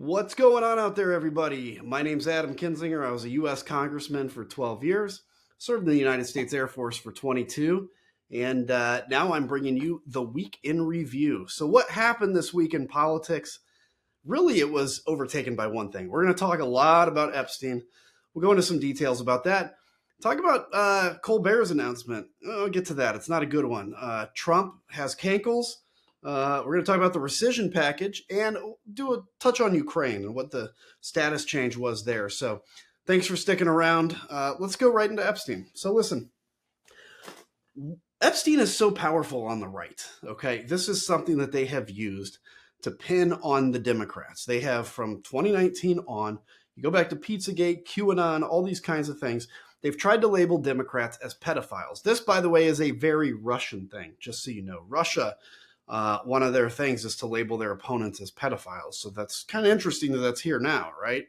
What's going on out there, everybody? My name's Adam Kinzinger. I was a U.S. Congressman for 12 years, served in the United States Air Force for 22, and now I'm bringing you the week in review. So, what happened this week in politics? Really, it was overtaken by one thing. We're going to talk a lot about Epstein. We'll go into some details about that. Talk about Colbert's announcement. I'll get to that. It's not a good one. Trump has cankles. We're going to talk about the rescission package and do a touch on Ukraine and what the status change was there. So thanks for sticking around. Let's go right into Epstein. So listen, Epstein is so powerful on the right. Okay. This is something that they have used to pin on the Democrats. They have from 2019 on, you go back to Pizzagate, QAnon, all these kinds of things. They've tried to label Democrats as pedophiles. This, by the way, is a very Russian thing, just so you know. Russia, one of their things is to label their opponents as pedophiles. So that's kind of interesting that that's here now, right?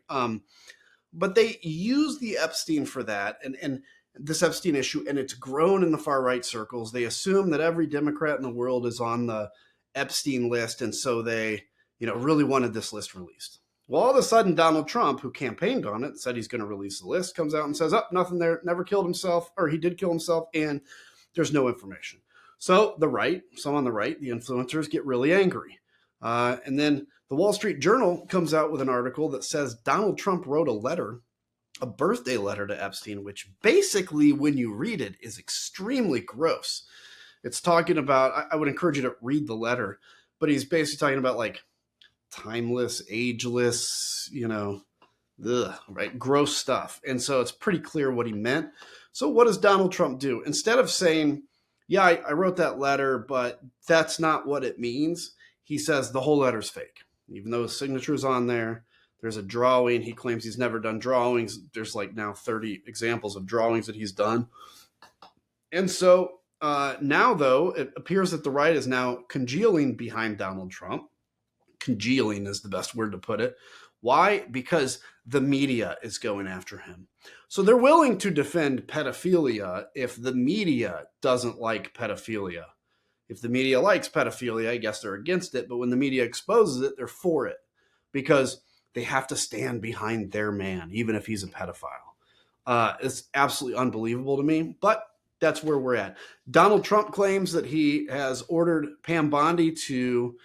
But they use the Epstein for that and this Epstein issue, and it's grown in the far right circles. They assume that every Democrat in the world is on the Epstein list, and so they, really wanted this list released. Well, all of a sudden, Donald Trump, who campaigned on it, said he's going to release the list, comes out and says, oh, nothing there, never killed himself, or he did kill himself, and there's no information. So the right, some on the right, the influencers get really angry. And then the Wall Street Journal comes out with an article that says Donald Trump wrote a letter, a birthday letter to Epstein, which basically, when you read it, is extremely gross. It's talking about, I would encourage you to read the letter, but he's basically talking about like timeless, ageless, right, gross stuff. And so it's pretty clear what he meant. So what does Donald Trump do? Instead of saying, yeah, I wrote that letter, but that's not what it means, he says the whole letter's fake. Even though his signature's on there, there's a drawing. He claims he's never done drawings. There's like now 30 examples of drawings that he's done. And so now, though, it appears that the right is now congealing behind Donald Trump. Congealing is the best word to put it. Why? Because the media is going after him. So they're willing to defend pedophilia if the media doesn't like pedophilia. If the media likes pedophilia, I guess they're against it. But when the media exposes it, they're for it because they have to stand behind their man, even if he's a pedophile. It's absolutely unbelievable to me, but that's where we're at. Donald Trump claims that he has ordered Pam Bondi to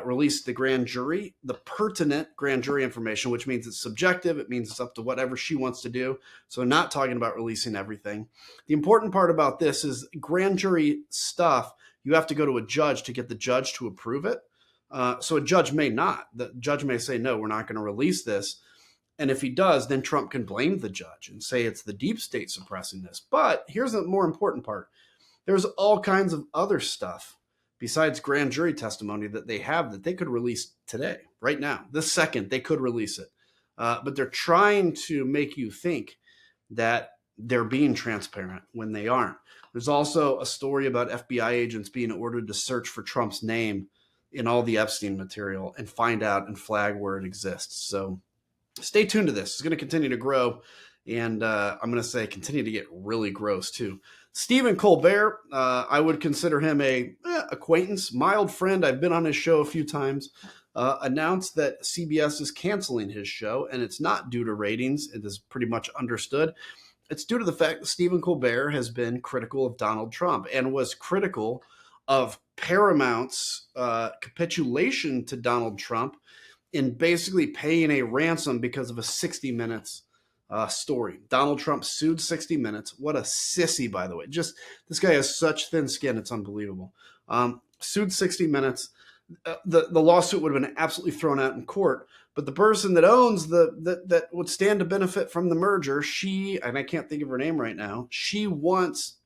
release the grand jury, the pertinent grand jury information, which means it's subjective. It means it's up to whatever she wants to do. So not talking about releasing everything. The important part about this is grand jury stuff, you have to go to a judge to get the judge to approve it. So a judge may not. The judge may say, no, we're not going to release this. And if he does, then Trump can blame the judge and say it's the deep state suppressing this. But here's the more important part. There's all kinds of other stuff besides grand jury testimony that they have that they could release today, right now. This second, they could release it. But they're trying to make you think that they're being transparent when they aren't. There's also a story about FBI agents being ordered to search for Trump's name in all the Epstein material and find out and flag where it exists. So stay tuned to this. It's going to continue to grow. And I'm going to say continue to get really gross too. Stephen Colbert, I would consider him a acquaintance, mild friend. I've been on his show a few times. Announced that CBS is canceling his show, and it's not due to ratings. It is pretty much understood. It's due to the fact that Stephen Colbert has been critical of Donald Trump and was critical of Paramount's capitulation to Donald Trump in basically paying a ransom because of a 60 Minutes story. Donald Trump sued 60 Minutes. What a sissy, by the way. Just this guy has such thin skin. It's unbelievable. Sued 60 Minutes. The lawsuit would have been absolutely thrown out in court. But the person that owns that would stand to benefit from the merger, she, and I can't think of her name right now, she wants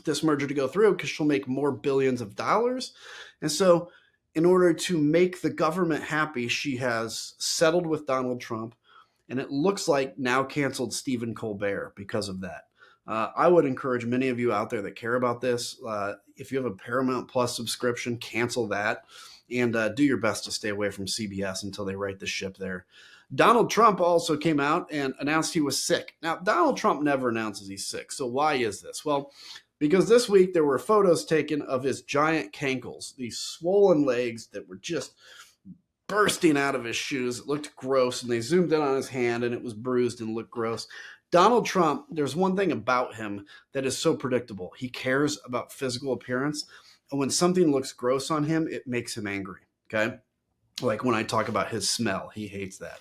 this merger to go through because she'll make more billions of dollars. And so in order to make the government happy, she has settled with Donald Trump. And it looks like now canceled Stephen Colbert because of that. I would encourage many of you out there that care about this, if you have a Paramount Plus subscription, cancel that and do your best to stay away from CBS until they right the ship there. Donald Trump also came out and announced he was sick. Now, Donald Trump never announces he's sick. So why is this? Well, because this week there were photos taken of his giant cankles, these swollen legs that were just bursting out of his shoes. It looked gross, and they zoomed in on his hand, and it was bruised and looked gross. Donald Trump, there's one thing about him that is so predictable. He cares about physical appearance, and when something looks gross on him, it makes him angry. Okay, like when I talk about his smell, he hates that.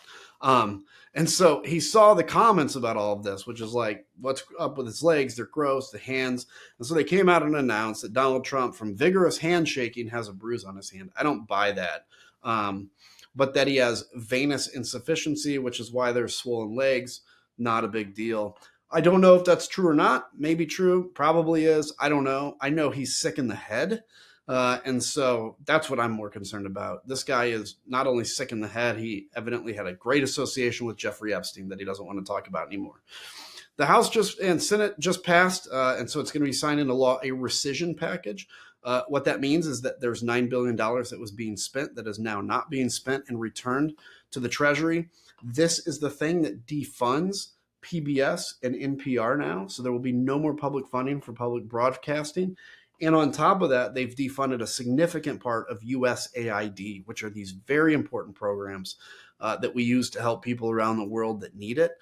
And so he saw the comments about all of this, which is like, what's up with his legs? They're gross, the hands. And so they came out and announced that Donald Trump, from vigorous handshaking, has a bruise on his hand. I don't buy that. But that he has venous insufficiency, which is why there's swollen legs, not a big deal. I don't know if that's true or not. Maybe true, probably is. I don't know. I know he's sick in the head. And so that's what I'm more concerned about. This guy is not only sick in the head, he evidently had a great association with Jeffrey Epstein that he doesn't want to talk about anymore. The House and Senate just passed, and so it's going to be signed into law, a rescission package. What that means is that there's $9 billion that was being spent that is now not being spent and returned to the Treasury. This is the thing that defunds PBS and NPR now, so there will be no more public funding for public broadcasting. And on top of that, they've defunded a significant part of USAID, which are these very important programs that we use to help people around the world that need it.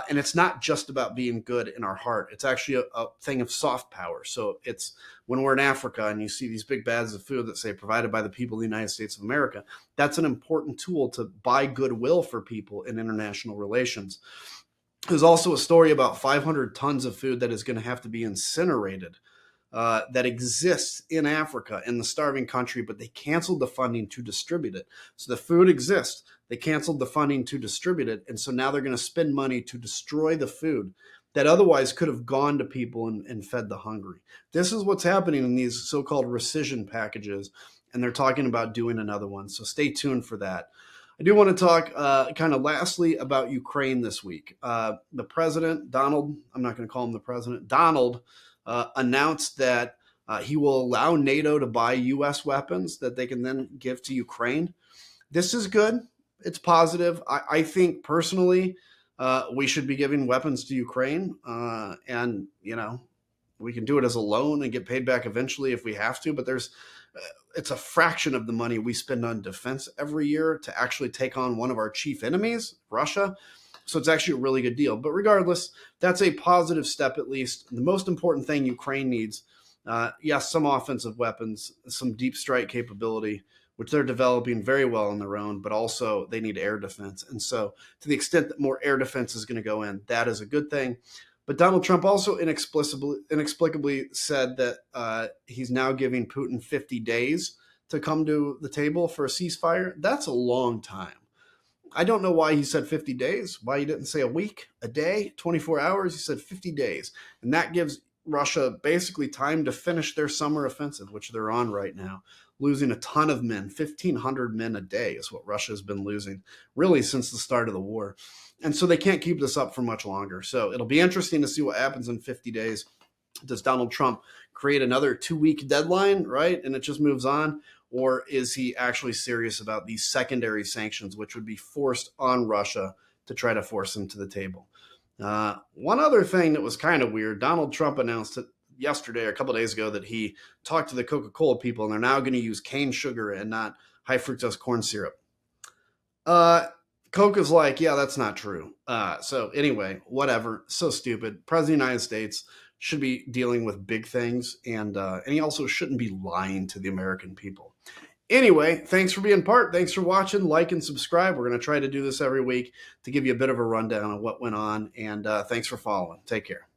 And it's not just about being good in our heart. It's actually a thing of soft power. So it's when we're in Africa and you see these big bags of food that say provided by the people of the United States of America, that's an important tool to buy goodwill for people in international relations. There's also a story about 500 tons of food that is going to have to be incinerated that exists in Africa, in the starving country, but they canceled the funding to distribute it. So the food exists. They canceled the funding to distribute it. And so now they're going to spend money to destroy the food that otherwise could have gone to people and fed the hungry. This is what's happening in these so-called rescission packages. And they're talking about doing another one. So stay tuned for that. I do want to talk kind of lastly about Ukraine this week. The president, Donald, I'm not going to call him the president, Donald, announced that he will allow NATO to buy U.S. weapons that they can then give to Ukraine. This is good. It's positive. I think personally we should be giving weapons to Ukraine. And, you know, we can do it as a loan and get paid back eventually if we have to. But it's a fraction of the money we spend on defense every year to actually take on one of our chief enemies, Russia. So it's actually a really good deal. But regardless, that's a positive step at least. The most important thing Ukraine needs, yes, some offensive weapons, some deep strike capability, which they're developing very well on their own, but also they need air defense. And so to the extent that more air defense is going to go in, that is a good thing. But Donald Trump also inexplicably said that he's now giving Putin 50 days to come to the table for a ceasefire. That's a long time. I don't know why he said 50 days, why he didn't say a week, a day, 24 hours. He said 50 days. And that gives Russia basically time to finish their summer offensive, which they're on right now, losing a ton of men. 1,500 men a day is what Russia has been losing really since the start of the war. And so they can't keep this up for much longer. So it'll be interesting to see what happens in 50 days. Does Donald Trump create another 2-week deadline, right? And it just moves on? Or is he actually serious about these secondary sanctions, which would be forced on Russia to try to force him to the table? One other thing that was kind of weird, Donald Trump announced it yesterday or a couple of days ago that he talked to the Coca-Cola people and they're now going to use cane sugar and not high fructose corn syrup. Coke is like, yeah, that's not true. So anyway, whatever. So stupid. President of the United States should be dealing with big things, and he also shouldn't be lying to the American people. Anyway, thanks for being part. Thanks for watching. Like and subscribe. We're going to try to do this every week to give you a bit of a rundown of what went on, and thanks for following. Take care.